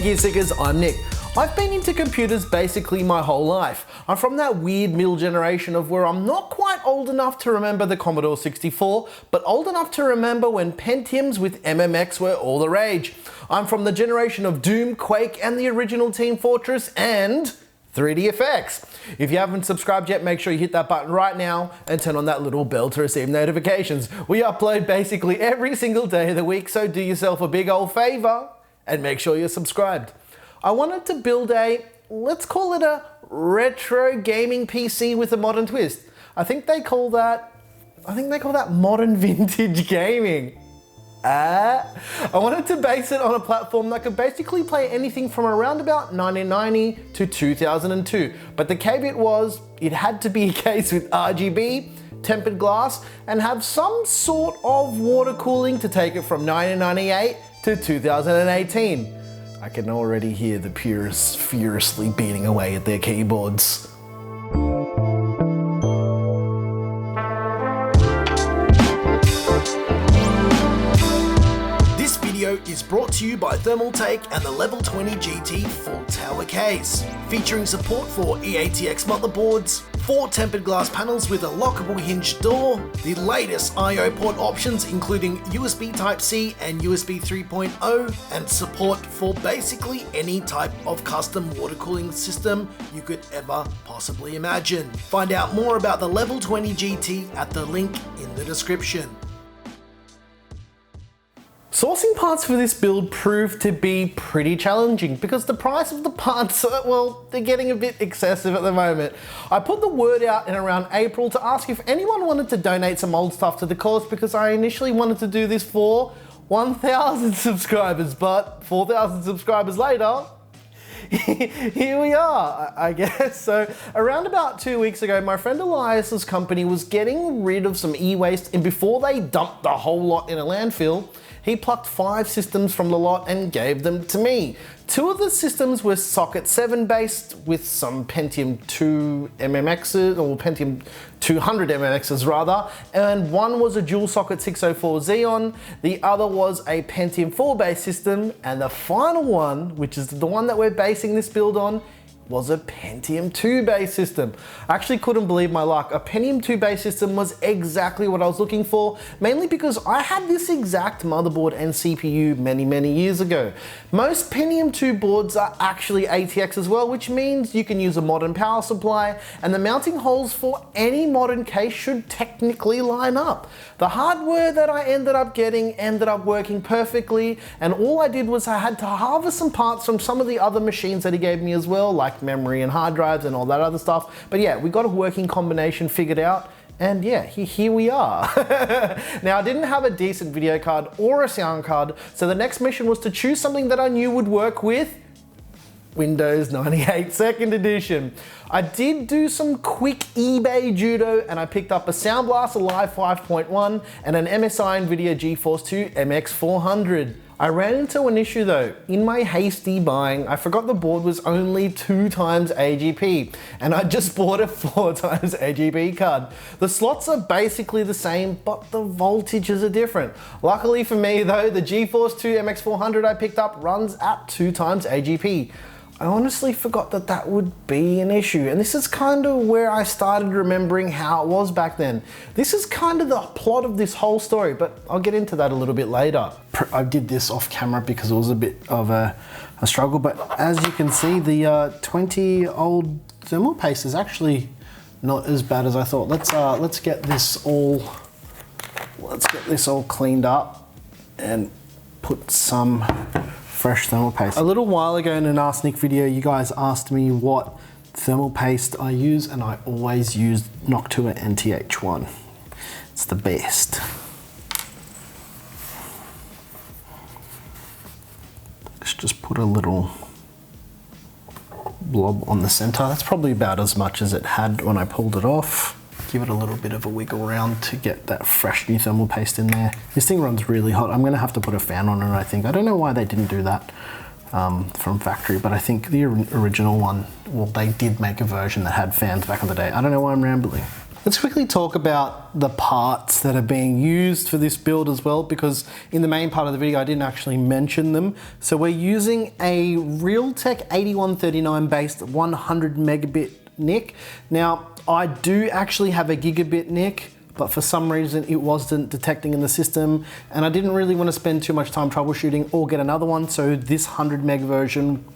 Gear Seekers, I'm Nick. I've been into computers basically my whole life. I'm from that weird middle generation of where I'm not quite old enough to remember the Commodore 64, but old enough to remember when Pentiums with MMX were all the rage. I'm from the generation of Doom, Quake, and the original Team Fortress, and 3D effects. If you haven't subscribed yet, make sure you hit that button right now and turn on that little bell to receive notifications. We upload basically every single day of the week, so do yourself a big old favor and make sure you're subscribed. I wanted to build a, let's call it a retro gaming PC with a modern twist. I think they call that modern vintage gaming. I wanted to base it on a platform that could basically play anything from around about 1990 to 2002. But the caveat was, it had to be a case with RGB, tempered glass, and have some sort of water cooling to take it from 1998 to 2018. I can already hear the purists furiously beating away at their keyboards. Is brought to you by Thermaltake and the Level 20 GT full tower case, featuring support for EATX motherboards, 4 tempered glass panels with a lockable hinged door, the latest I/O port options including USB Type-C and USB 3.0, and support for basically any type of custom water cooling system you could ever possibly imagine. Find out more about the Level 20 GT at the link in the description. Sourcing parts for this build proved to be pretty challenging because the price of the parts, well, they're getting a bit excessive at the moment. I put the word out in around April to ask if anyone wanted to donate some old stuff to the cause because I initially wanted to do this for 1,000 subscribers, but 4,000 subscribers later, here we are, I guess. So around about 2 weeks ago, my friend Elias's company was getting rid of some e-waste, and before they dumped the whole lot in a landfill, he plucked 5 systems from the lot and gave them to me. 2 of the systems were socket 7 based with some Pentium 2 MMXs, or Pentium 200 MMXs rather, and one was a dual socket 604 Xeon, the other was a Pentium 4 based system, and the final one, which is the one that we're basing this build on, was a Pentium 2 based system. I actually couldn't believe my luck. A Pentium 2 based system was exactly what I was looking for, mainly because I had this exact motherboard and CPU many years ago. Most Pentium 2 boards are actually ATX as well, which means you can use a modern power supply, and the mounting holes for any modern case should technically line up. The hardware that I ended up getting ended up working perfectly, and all I did was I had to harvest some parts from some of the other machines that he gave me as well, like memory and hard drives and all that other stuff. But yeah, we got a working combination figured out, and yeah, here we are. Now, I didn't have a decent video card or a sound card, so the next mission was to choose something that I knew would work with Windows 98 2nd edition. I did do some quick eBay judo, and I picked up a Sound Blaster Live 5.1 and an MSI Nvidia GeForce 2 MX400. I ran into an issue though. In my hasty buying, I forgot the board was only 2 times AGP, and I just bought a 4 times AGB card. The slots are basically the same, but the voltages are different. Luckily for me though, the GeForce 2 MX400 I picked up runs at 2 times AGP. I honestly forgot that that would be an issue, and this is kind of where I started remembering how it was back then. This is kind of the plot of this whole story, but I'll get into that a little bit later. I did this off camera because it was a bit of a struggle, but as you can see, the 20 old thermal paste is actually not as bad as I thought. Let's get this all cleaned up and put some fresh thermal paste. A little while ago in an Ask Nick video, you guys asked me what thermal paste I use, and I always use Noctua NTH1. It's the best. Let's just put a little blob on the center. That's probably about as much as it had when I pulled it off. Give it a little bit of a wiggle around to get that fresh new thermal paste in there. This thing runs really hot. I'm gonna have to put a fan on it, I think. I don't know why they didn't do that from factory, but I think the original one, well, they did make a version that had fans back in the day. I don't know why I'm rambling. Let's quickly talk about the parts that are being used for this build as well, because in the main part of the video I didn't actually mention them. So we're using a Realtek 8139 based 100 megabit NIC. Now I do actually have a gigabit NIC, but for some reason it wasn't detecting in the system, and I didn't really want to spend too much time troubleshooting or get another one, so this 100 meg version,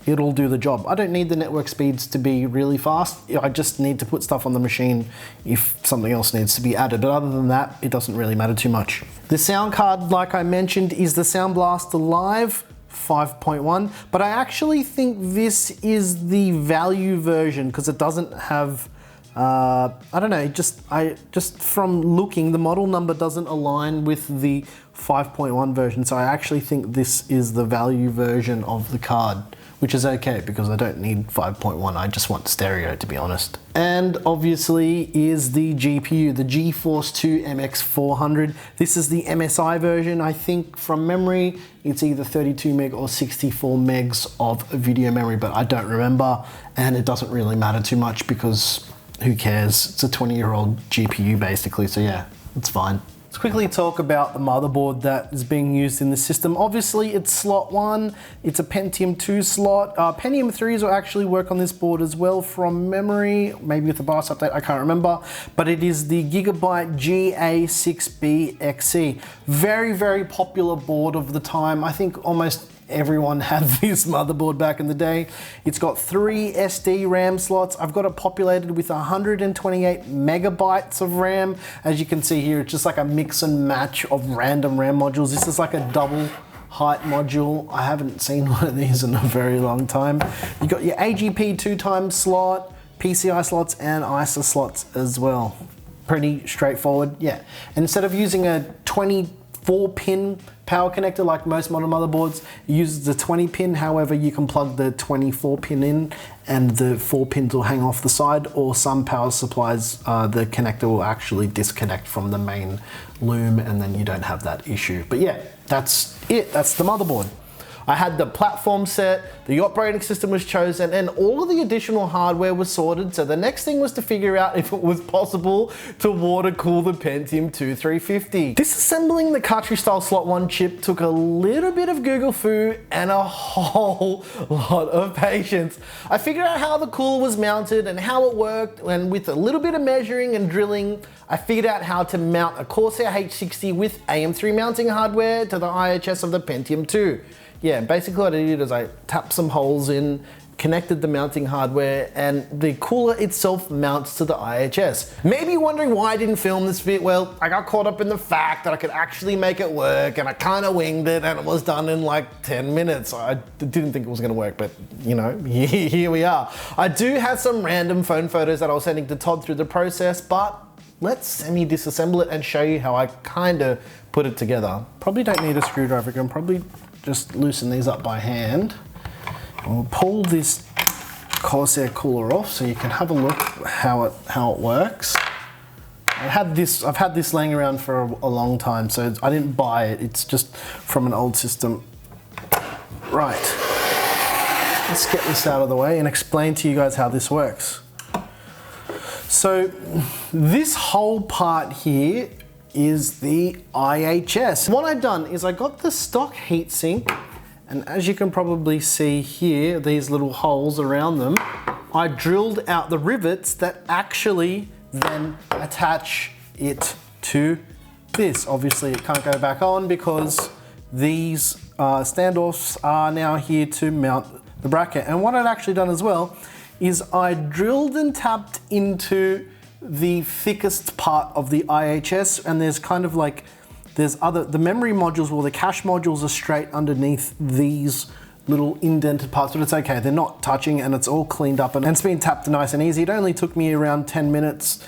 it'll do the job. I don't need the network speeds to be really fast, I just need to put stuff on the machine if something else needs to be added, but other than that, it doesn't really matter too much. The sound card, like I mentioned, is the Sound Blaster Live 5.1, but I actually think this is the value version because it doesn't have I don't know, just from looking, the model number doesn't align with the 5.1 version, so I actually think this is the value version of the card, which is okay because I don't need 5.1, I just want stereo, to be honest. And obviously is the GPU, the GeForce 2 MX400. This is the MSI version. I think from memory, it's either 32 meg or 64 megs of video memory, but I don't remember, and it doesn't really matter too much because who cares? It's a 20-year-old GPU basically, so yeah, it's fine. Let's quickly talk about the motherboard that is being used in the system. Obviously it's slot 1, it's a Pentium 2 slot. Pentium 3s will actually work on this board as well from memory, maybe with the BIOS update, I can't remember, but it is the Gigabyte GA6B XE. Very, very popular board of the time. I think almost everyone had this motherboard back in the day. It's got 3 SD RAM slots. I've got it populated with 128 megabytes of RAM. As you can see here, it's just like a mix and match of random RAM modules. This is like a double height module. I haven't seen one of these in a very long time. You got your AGP 2x slot, PCI slots, and ISA slots as well. Pretty straightforward, yeah. And instead of using a 24-pin power connector like most modern motherboards, it uses the 20 pin, however you can plug the 24 pin in and the 4 pins will hang off the side, or some power supplies, the connector will actually disconnect from the main loom and then you don't have that issue. But yeah, that's it, that's the motherboard. I had the platform set, the operating system was chosen, and all of the additional hardware was sorted, so the next thing was to figure out if it was possible to water cool the Pentium 2 350. Disassembling the cartridge style slot 1 chip took a little bit of Google foo and a whole lot of patience. I figured out how the cooler was mounted and how it worked, and with a little bit of measuring and drilling, I figured out how to mount a Corsair H60 with AM3 mounting hardware to the IHS of the Pentium 2. Yeah, basically what I did is I tapped some holes in, connected the mounting hardware, and the cooler itself mounts to the IHS. Maybe you're wondering why I didn't film this bit. Well, I got caught up in the fact that I could actually make it work, and I kind of winged it, and it was done in like 10 minutes. I didn't think it was gonna work, but you know, here we are. I do have some random phone photos that I was sending to Todd through the process, but let's semi-disassemble it and show you how I kind of put it together. Probably don't need a screwdriver, I can probably just loosen these up by hand. And we'll pull this Corsair cooler off so you can have a look how it works. I've had this laying around for a long time, so I didn't buy it. It's just from an old system. Right, let's get this out of the way and explain to you guys how this works. So this whole part here is the IHS. What I've done is I got the stock heatsink, and as you can probably see here, these little holes around them, I drilled out the rivets that actually then attach it to this. Obviously it can't go back on because these standoffs are now here to mount the bracket. And what I'd actually done as well is I drilled and tapped into the thickest part of the IHS, and there's kind of like, the memory modules or the cache modules are straight underneath these little indented parts, but it's okay, they're not touching and it's all cleaned up and it's been tapped nice and easy. It only took me around 10 minutes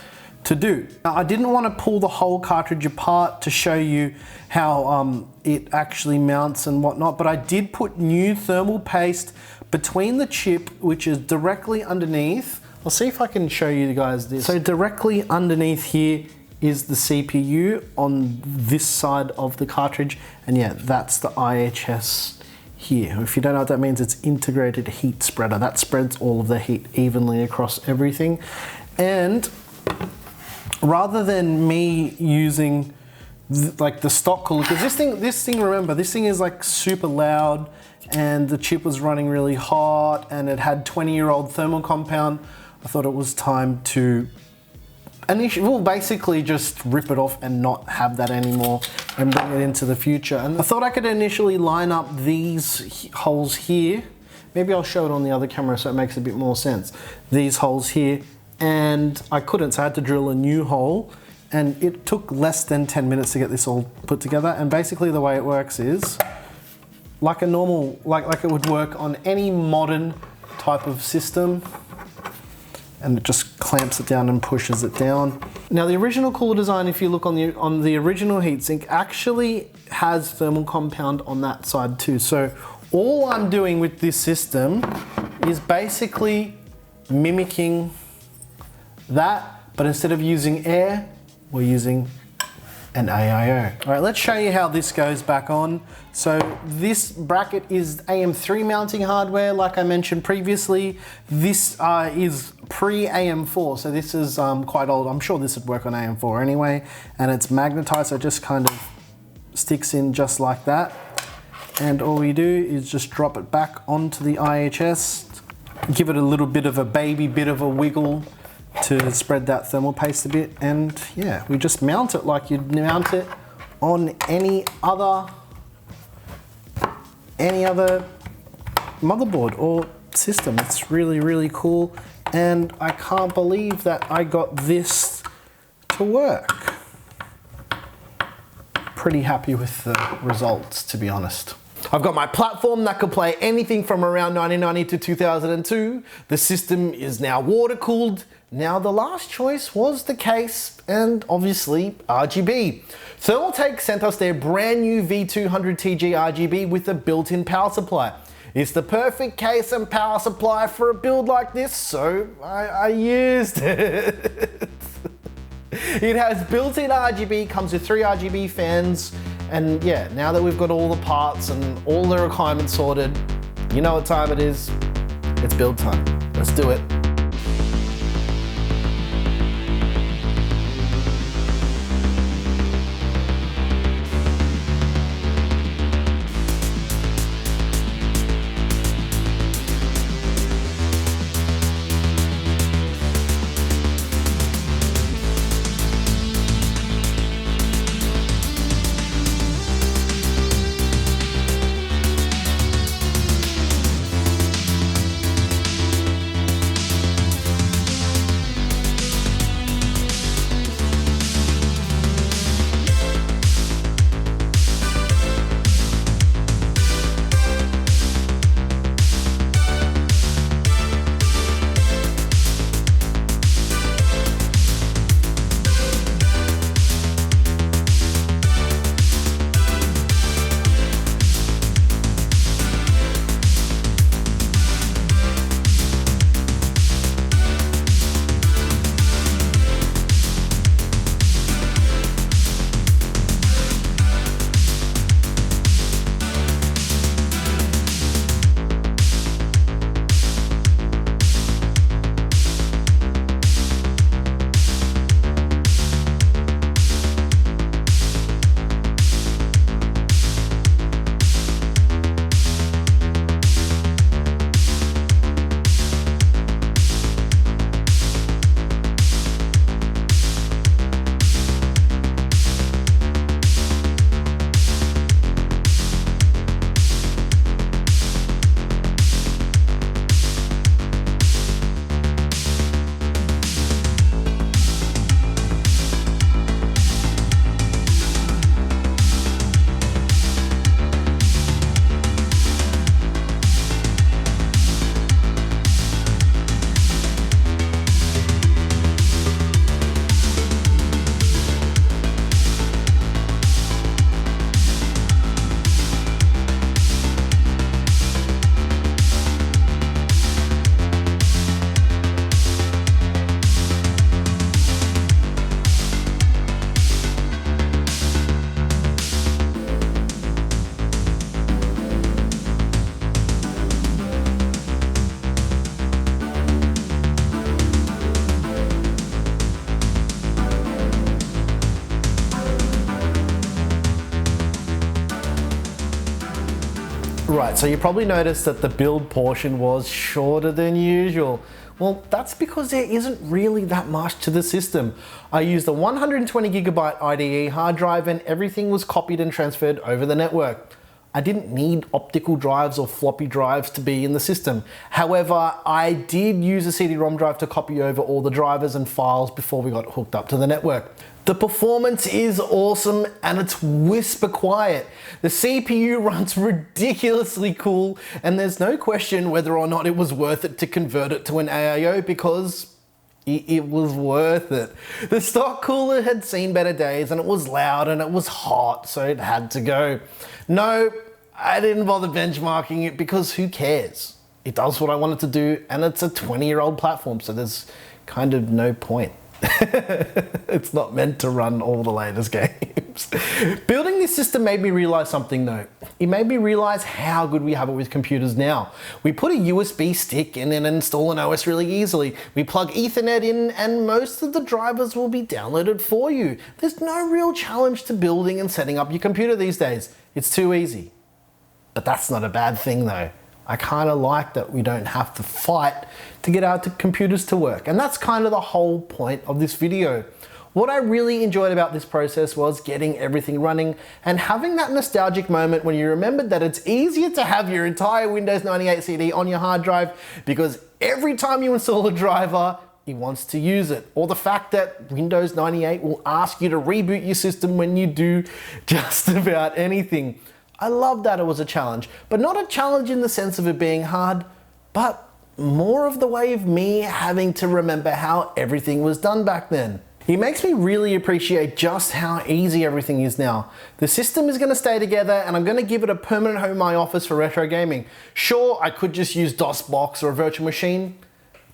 to do. Now, I didn't want to pull the whole cartridge apart to show you how it actually mounts and whatnot, but I did put new thermal paste between the chip, which is directly underneath. I'll see if I can show you guys this. So directly underneath here is the CPU on this side of the cartridge, and yeah, that's the IHS here. If you don't know what that means, it's integrated heat spreader. That spreads all of the heat evenly across everything. And rather than me using like the stock cooler, because this thing, remember, this thing is like super loud, and the chip was running really hot, and it had 20-year-old thermal compound. I thought it was time to basically just rip it off and not have that anymore and bring it into the future. And I thought I could initially line up these holes here. Maybe I'll show it on the other camera so it makes a bit more sense. These holes here, and I couldn't, so I had to drill a new hole, and it took less than 10 minutes to get this all put together. And basically the way it works is like a normal, like it would work on any modern type of system, and it just clamps it down and pushes it down. Now the original cooler design, if you look on the original heatsink, actually has thermal compound on that side too. So all I'm doing with this system is basically mimicking that, but instead of using air, we're using an AIO. All right, let's show you how this goes back on. So this bracket is AM3 mounting hardware, like I mentioned previously. This is pre-AM4, so this is quite old. I'm sure this would work on AM4 anyway, and it's magnetized, so it just kind of sticks in just like that. And all we do is just drop it back onto the IHS, give it a little bit of a baby bit of a wiggle to spread that thermal paste a bit, and yeah, we just mount it like you'd mount it on any other motherboard or system. It's really, really cool, and I can't believe that I got this to work. Pretty happy with the results, to be honest. I've got my platform that could play anything from around 1990 to 2002. The system is now water cooled. Now the last choice was the case, and obviously RGB. Thermaltake sent us their brand new V200TG RGB with a built-in power supply. It's the perfect case and power supply for a build like this, so I used it. It has built-in RGB, comes with 3 RGB fans, and yeah, now that we've got all the parts and all the requirements sorted, you know what time it is. It's build time. Let's do it. Alright, so you probably noticed that the build portion was shorter than usual. Well, that's because there isn't really that much to the system. I used a 120GB IDE hard drive and everything was copied and transferred over the network. I didn't need optical drives or floppy drives to be in the system. However, I did use a CD-ROM drive to copy over all the drivers and files before we got hooked up to the network. The performance is awesome and it's whisper quiet. The CPU runs ridiculously cool and there's no question whether or not it was worth it to convert it to an AIO because it was worth it. The stock cooler had seen better days and it was loud and it was hot, so it had to go. No, I didn't bother benchmarking it because who cares? It does what I want it to do and it's a 20-year-old platform, so there's kind of no point. It's not meant to run all the latest games. Building this system made me realize something though. It made me realize how good we have it with computers now. We put a USB stick in and install an OS really easily. We plug Ethernet in and most of the drivers will be downloaded for you. There's no real challenge to building and setting up your computer these days. It's too easy. But that's not a bad thing though. I kind of like that we don't have to fight to get our computers to work. And that's kind of the whole point of this video. What I really enjoyed about this process was getting everything running and having that nostalgic moment when you remembered that it's easier to have your entire Windows 98 CD on your hard drive because every time you install a driver, it wants to use it. Or the fact that Windows 98 will ask you to reboot your system when you do just about anything. I love that it was a challenge, but not a challenge in the sense of it being hard, but more of the way of me having to remember how everything was done back then. It makes me really appreciate just how easy everything is now. The system is going to stay together and I'm going to give it a permanent home in my office for retro gaming. Sure, I could just use DOSBox or a virtual machine,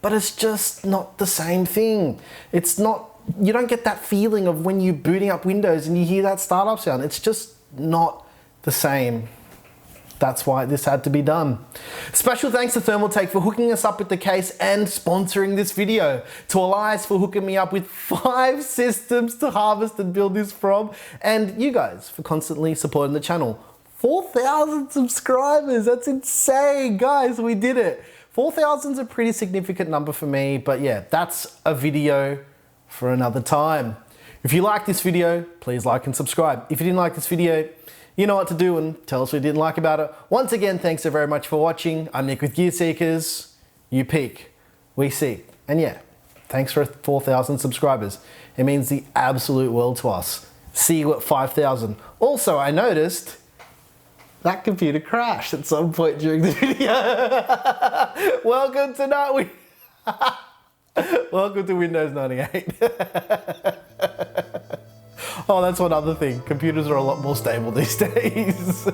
but it's just not the same thing. It's not, you don't get that feeling of when you're booting up Windows and you hear that startup sound. It's just not the same. That's why this had to be done. Special thanks to Thermaltake for hooking us up with the case and sponsoring this video. To Elias for hooking me up with 5 systems to harvest and build this from. And you guys for constantly supporting the channel. 4,000 subscribers, that's insane. Guys, we did it. 4,000 is a pretty significant number for me, but yeah, that's a video for another time. If you like this video, please like and subscribe. If you didn't like this video, you know what to do and tell us what you didn't like about it. Once again, thanks so very much for watching. I'm Nick with Gear Seekers. You peek, we seek. And yeah, thanks for 4,000 subscribers. It means the absolute world to us. See you at 5,000. Also, I noticed that computer crashed at some point during the video. Welcome to Welcome to Windows 98. Oh, that's one other thing. Computers are a lot more stable these days.